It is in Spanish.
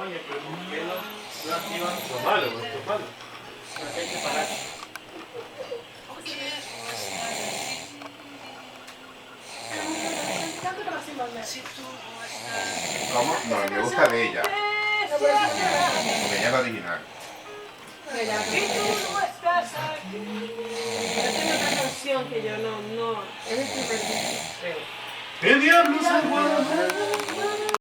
Coño, pero ¿por qué lo activan? Esto es malo, esto es malo. Porque hay que parar. ¿Cómo? No, me gusta de ella. Porque ella es la original. Yo tengo otra canción que yo no, es el primer disco, creo. ¿Qué diablos se puede hacer?